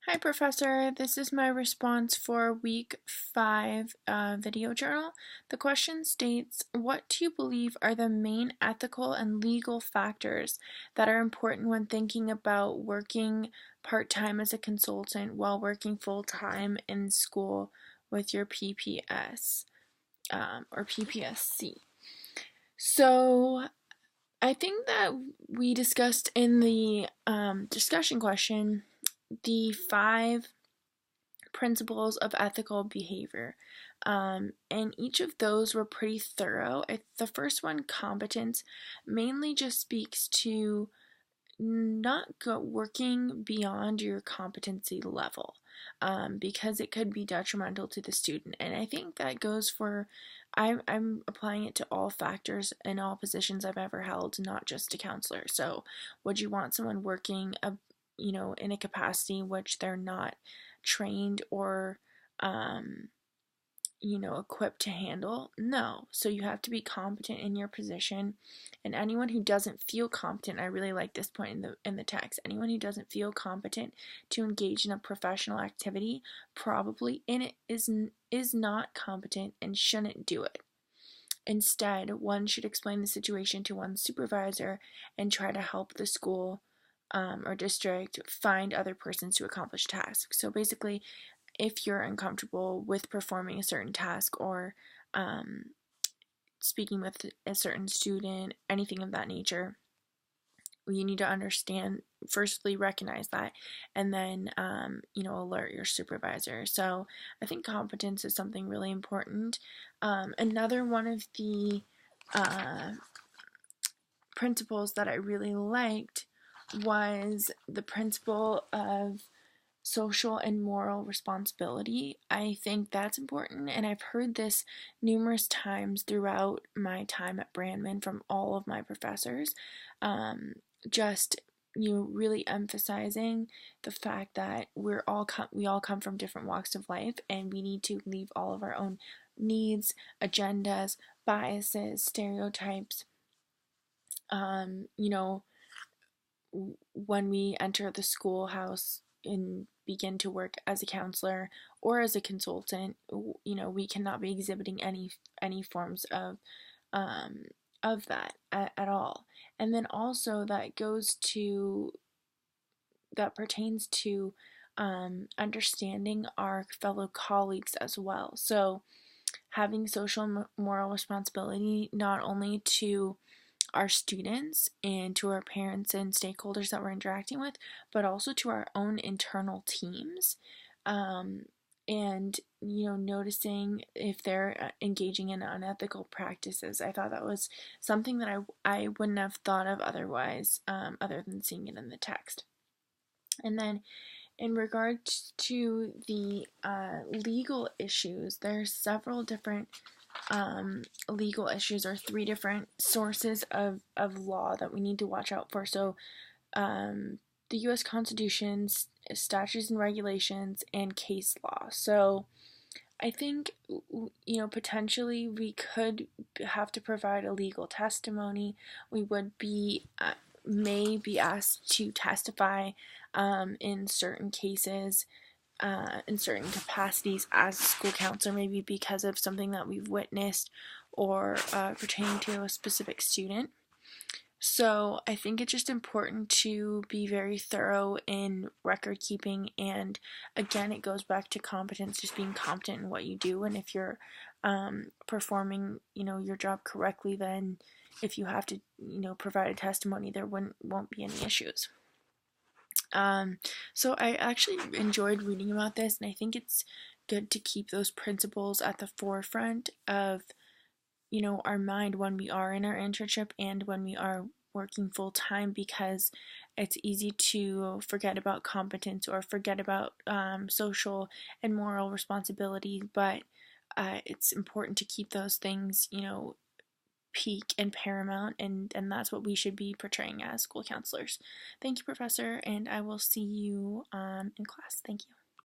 Hi, Professor. This is my response for week 5 video journal. The question states, what do you believe are the main ethical and legal factors that are important when thinking about working part-time as a consultant while working full-time in school with your PPS or PPSC? So I think that we discussed in the discussion question the 5 principles of ethical behavior. And each of those were pretty thorough. The first one, competence, mainly just speaks to not working beyond your competency level, because it could be detrimental to the student. And I think that goes for, I'm applying it to all factors in all positions I've ever held, not just a counselor. So would you want someone working in a capacity which they're not trained or equipped to handle? No. So you have to be competent in your position. And anyone who doesn't feel competent, I really like this point in the text. Anyone who doesn't feel competent to engage in a professional activity probably is not competent and shouldn't do it. Instead, one should explain the situation to one's supervisor and try to help the school or district find other persons to accomplish tasks. So basically, if you're uncomfortable with performing a certain task or speaking with a certain student, anything of that nature, you need to understand, firstly recognize that, and then alert your supervisor. So I think competence is something really important. Another one of the principles that I really liked was the principle of social and moral responsibility. I think that's important, and I've heard this numerous times throughout my time at Brandman from all of my professors. Just really emphasizing the fact that we all come from different walks of life, and we need to leave all of our own needs, agendas, biases, stereotypes. When we enter the schoolhouse and begin to work as a counselor or as a consultant, we cannot be exhibiting any forms of that at all. And then also that pertains to understanding our fellow colleagues as well. So having social moral responsibility not only to our students and to our parents and stakeholders that we're interacting with, but also to our own internal teams. And noticing if they're engaging in unethical practices. I thought that was something that I wouldn't have thought of otherwise, other than seeing it in the text. And then in regards to the legal issues, there's several different legal issues, or 3 different sources of law that we need to watch out for. So the U.S. Constitution, statutes and regulations, and case law. So I think, potentially we could have to provide a legal testimony. We would may be asked to testify in certain cases, in certain capacities as a school counselor, maybe because of something that we've witnessed or pertaining to a specific student. So I think it's just important to be very thorough in record keeping, and again, it goes back to competence, just being competent in what you do. And if you're performing, your job correctly, then if you have to, provide a testimony, there won't be any issues. So I actually enjoyed reading about this, and I think it's good to keep those principles at the forefront of, our mind when we are in our internship and when we are working full time, because it's easy to forget about competence or forget about social and moral responsibility, but it's important to keep those things, peak and paramount, and that's what we should be portraying as school counselors. Thank you, Professor, and I will see you in class. Thank you.